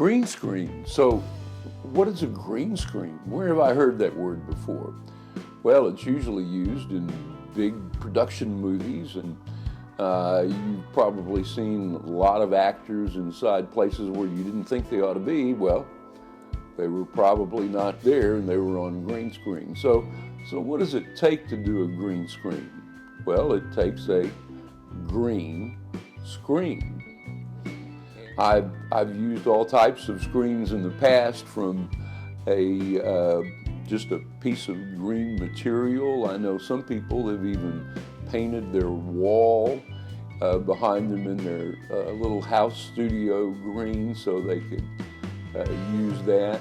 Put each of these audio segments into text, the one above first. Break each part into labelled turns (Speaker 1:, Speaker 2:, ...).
Speaker 1: Green screen. So what is a green screen? Where have I heard that word before? Well, it's usually used in big production movies, and you've probably seen a lot of actors inside places where you didn't think they ought to be. Well, they were probably not there and they were on green screen. So what does it take to do a green screen? Well, it takes a green screen. I've used all types of screens in the past, from just a piece of green material. I know some people have even painted their wall behind them in their little house studio green so they could use that.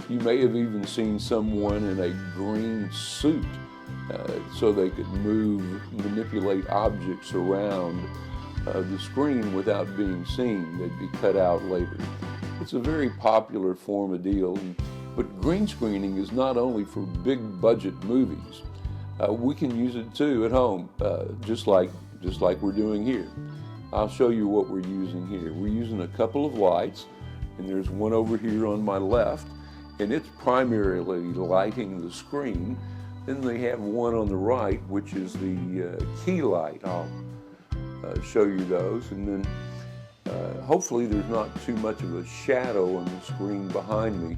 Speaker 1: You may have even seen someone in a green suit so they could manipulate objects around the screen without being seen. They'd be cut out later. It's a very popular form of deal, but green screening is not only for big budget movies. We can use it too at home, just like we're doing here. I'll show you what we're using here. We're using a couple of lights, and there's one over here on my left, and it's primarily lighting the screen. Then they have one on the right, which is the key light. I'll show you those, and then hopefully there's not too much of a shadow on the screen behind me.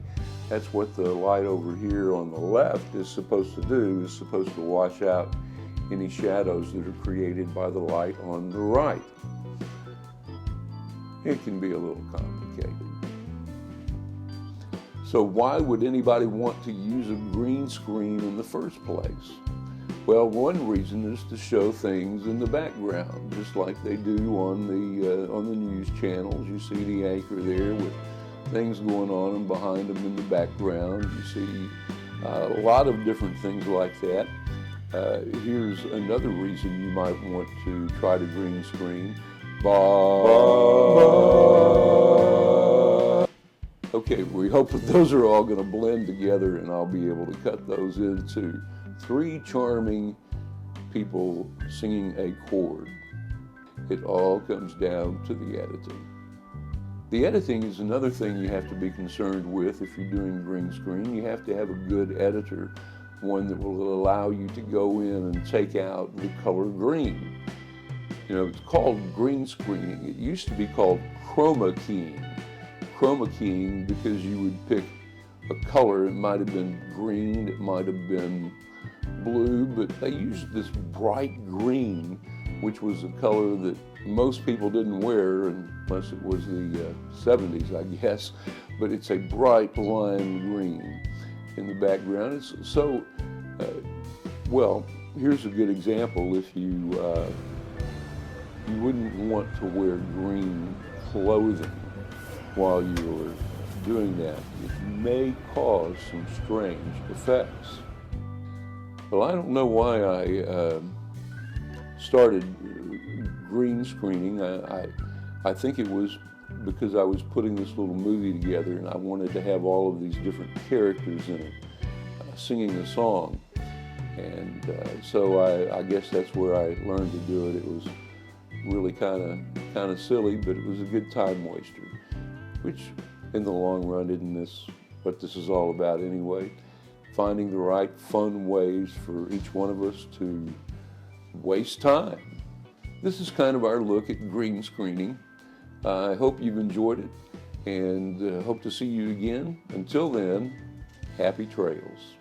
Speaker 1: That's what the light over here on the left is supposed to do, is supposed to wash out any shadows that are created by the light on the right. It can be a little complicated. So why would anybody want to use a green screen in the first place? Well, one reason is to show things in the background, just like they do on the news channels. You see the anchor there with things going on, and behind them in the background you see a lot of different things like that. Here's another reason you might want to try to green screen. Okay, we hope that those are all going to blend together, and I'll be able to cut those into 3 charming people singing a chord. It all comes down to the editing. The editing is another thing you have to be concerned with if you're doing green screen. You have to have a good editor, one that will allow you to go in and take out the color green. You know, it's called green screening. It used to be called chroma keying. Chroma keying because you would pick a color. It might have been green, it might have been blue, but they used this bright green, which was a color that most people didn't wear unless it was the 70s, I guess. But it's a bright lime green in the background. It's so, well, here's a good example. If you wouldn't want to wear green clothing while you're doing that. It may cause some strange effects. Well, I don't know why I started green screening. I think it was because I was putting this little movie together, and I wanted to have all of these different characters in it singing a song. And so I guess that's where I learned to do it. It was really kind of silly, but it was a good time waster, which in the long run isn't what this is all about anyway. Finding the right fun ways for each one of us to waste time. This is kind of our look at green screening. I hope you've enjoyed it, and hope to see you again. Until then, happy trails.